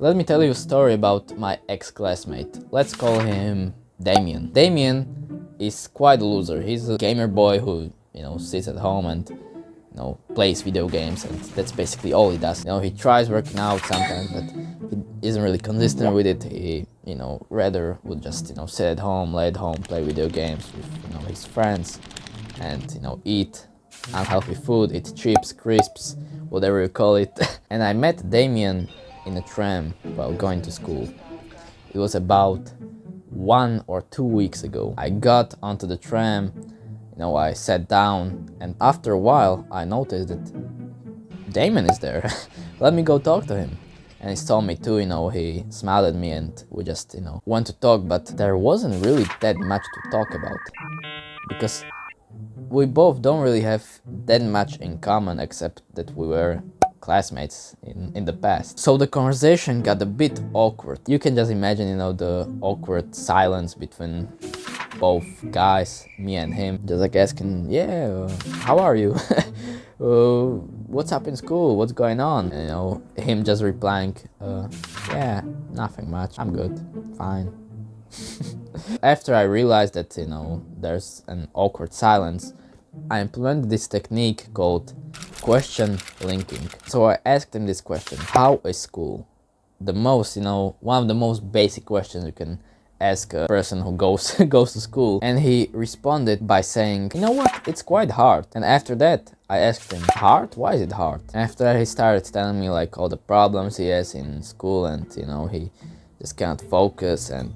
Let me tell you a story about my ex-classmate. Let's call him Damien. Damien is quite a loser. He's a gamer boy who, sits at home and, plays video games, and that's basically all he does. He tries working out sometimes, but he isn't really consistent with it. He, rather would just, sit at home, lay at home, play video games with, his friends, and, eat unhealthy food, eat chips, crisps, whatever you call it. And I met Damien in a tram while going to school. It was about 1 or 2 weeks ago. I got onto the tram, I sat down, and after a while I noticed that Damien is there. Let me go talk to him. And he saw me too, he smiled at me and we just, went to talk, but there wasn't really that much to talk about. Because we both don't really have that much in common except that we were classmates in the past. So the conversation got a bit awkward. You can just imagine, the awkward silence between both guys, me and him, just like asking, yeah, how are you? What's up in school? What's going on? Him just replying, yeah, nothing much. I'm good, fine. After I realized that, there's an awkward silence, I implemented this technique called question linking. So I asked him this question: how is school? The most, one of the most basic questions you can ask a person who goes to school. And he responded by saying, you know what, it's quite hard. And after that I asked him, hard? Why is it hard? After that he started telling me like all the problems he has in school, and he just can't focus, and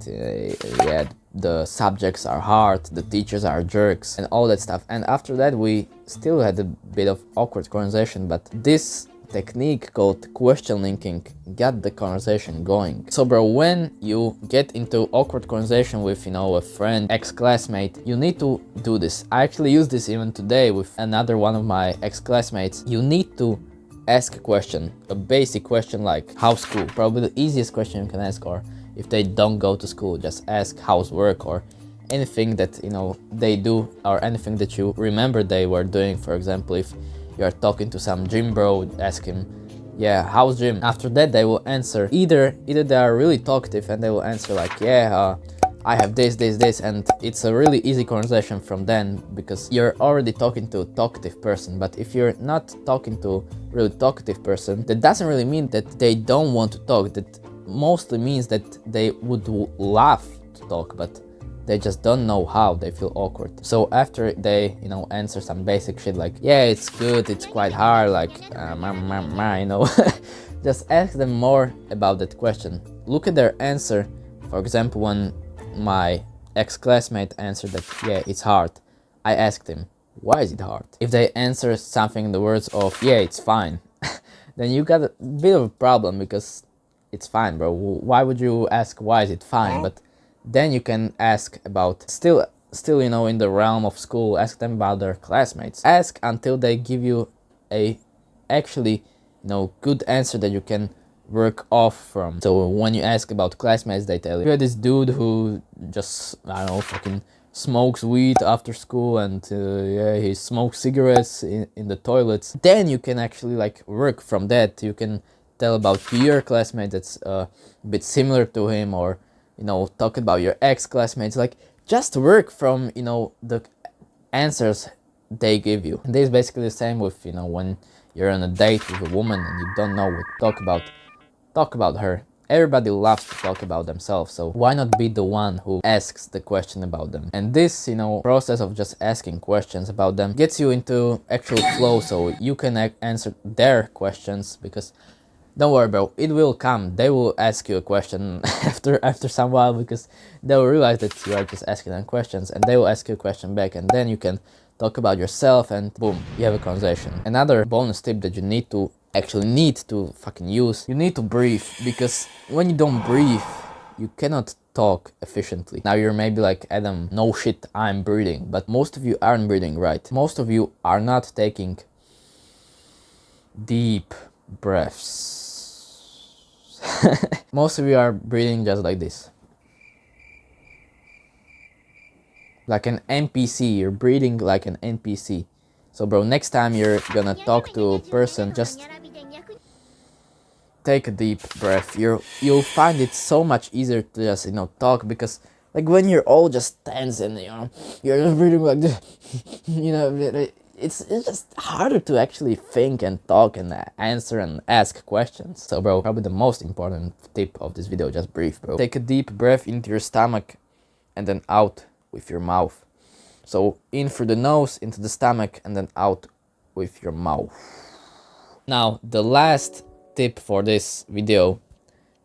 the subjects are hard, the teachers are jerks, and all that stuff. And after that we still had a bit of awkward conversation, but this technique called question linking got the conversation going. So bro, when you get into awkward conversation with, a friend, ex-classmate, you need to do this. I actually use this even today with another one of my ex-classmates. You need to ask a question, a basic question like how's school? Probably the easiest question you can ask. Or if they don't go to school, just ask how's work, or anything that they do, or anything that you remember they were doing. For example, if you are talking to some gym bro, ask him, yeah, how's gym? After that they will answer, either they are really talkative and they will answer like, yeah, I have this, and it's a really easy conversation from then, because you're already talking to a talkative person. But if you're not talking to a really talkative person, that doesn't really mean that they don't want to talk. That mostly means that they would love to talk, but they just don't know how. They feel awkward. So after they, answer some basic shit like, yeah, it's good, it's quite hard, like, just ask them more about that question. Look at their answer. For example, when my ex-classmate answered that, yeah, it's hard, I asked him, why is it hard? If they answer something in the words of, yeah, it's fine, then you got a bit of a problem, because it's fine, bro. Why would you ask why is it fine? But then you can ask about, still in the realm of school, ask them about their classmates. Ask until they give you a actually good answer that you can work off from. So when you ask about classmates, they tell you, you're this dude who just, fucking smokes weed after school, and yeah, he smokes cigarettes in the toilets. Then you can actually like work from that. You can tell about your classmate that's a bit similar to him, or talk about your ex-classmates. Like, just work from the answers they give you. And this is basically the same with when you're on a date with a woman and you don't know what to talk about her. Everybody loves to talk about themselves, so why not be the one who asks the question about them? And this process of just asking questions about them gets you into actual flow, so you can answer their questions. Because don't worry, bro, it will come. They will ask you a question after some while, because they will realize that you are just asking them questions, and they will ask you a question back, and then you can talk about yourself, and boom, you have a conversation. Another bonus tip that you need to fucking use, you need to breathe, because when you don't breathe, you cannot talk efficiently. Now you're maybe like, Adam, no shit, I'm breathing, but most of you aren't breathing right. Most of you are not taking deep breaths. Most of you are breathing just like this, like an NPC. You're breathing like an NPC. So bro, next time you're gonna talk to a person, just take a deep breath. You'll find it so much easier to just, you know, talk, because like when you're all just tense and, you know, you're just breathing like this, you know, it's just harder to actually think and talk and answer and ask questions. So bro, probably the most important tip of this video, just breathe, bro. Take a deep breath into your stomach and then out with your mouth. So in through the nose, into the stomach, and then out with your mouth. Now, the last tip for this video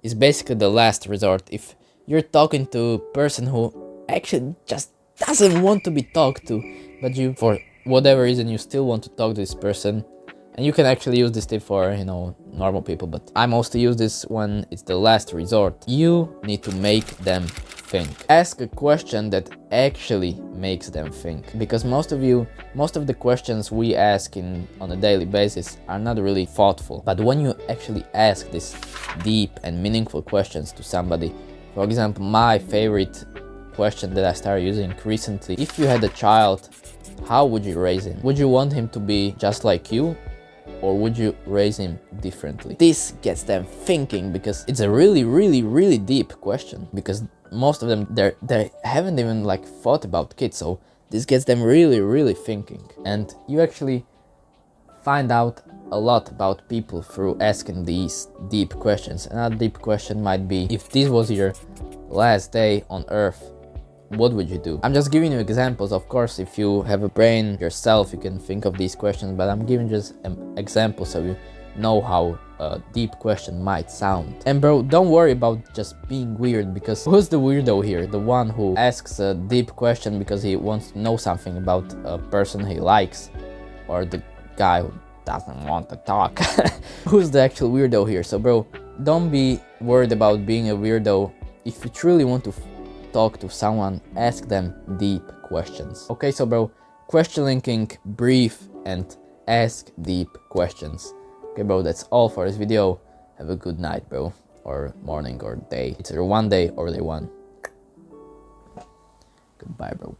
is basically the last resort. If you're talking to a person who actually just doesn't want to be talked to, but you, for whatever reason, you still want to talk to this person, and you can actually use this tip for, you know, normal people, but I mostly use this when it's the last resort. You need to make them think. Ask a question that actually makes them think, because most of the questions we ask on a daily basis are not really thoughtful. But when you actually ask these deep and meaningful questions to somebody, for example, my favorite question that I started using recently: if you had a child, how would you raise him? Would you want him to be just like you, or would you raise him differently? This gets them thinking, because it's a really deep question, because most of them, they haven't even like thought about kids. So this gets them really thinking, and you actually find out a lot about people through asking these deep questions. Another deep question might be, if this was your last day on earth, what would you do? I'm just giving you examples. Of course, if you have a brain yourself, you can think of these questions, but I'm giving just an example so you know how a deep question might sound. And bro, don't worry about just being weird, because who's the weirdo here? The one who asks a deep question because he wants to know something about a person he likes, or the guy who doesn't want to talk? Who's the actual weirdo here? So bro, don't be worried about being a weirdo. If you truly want to talk to someone, ask them deep questions. Okay, so bro, question linking, breathe, and ask deep questions. Okay bro, that's all for this video. Have a good night, bro, or morning or day. It's either one day or day one. Goodbye, bro.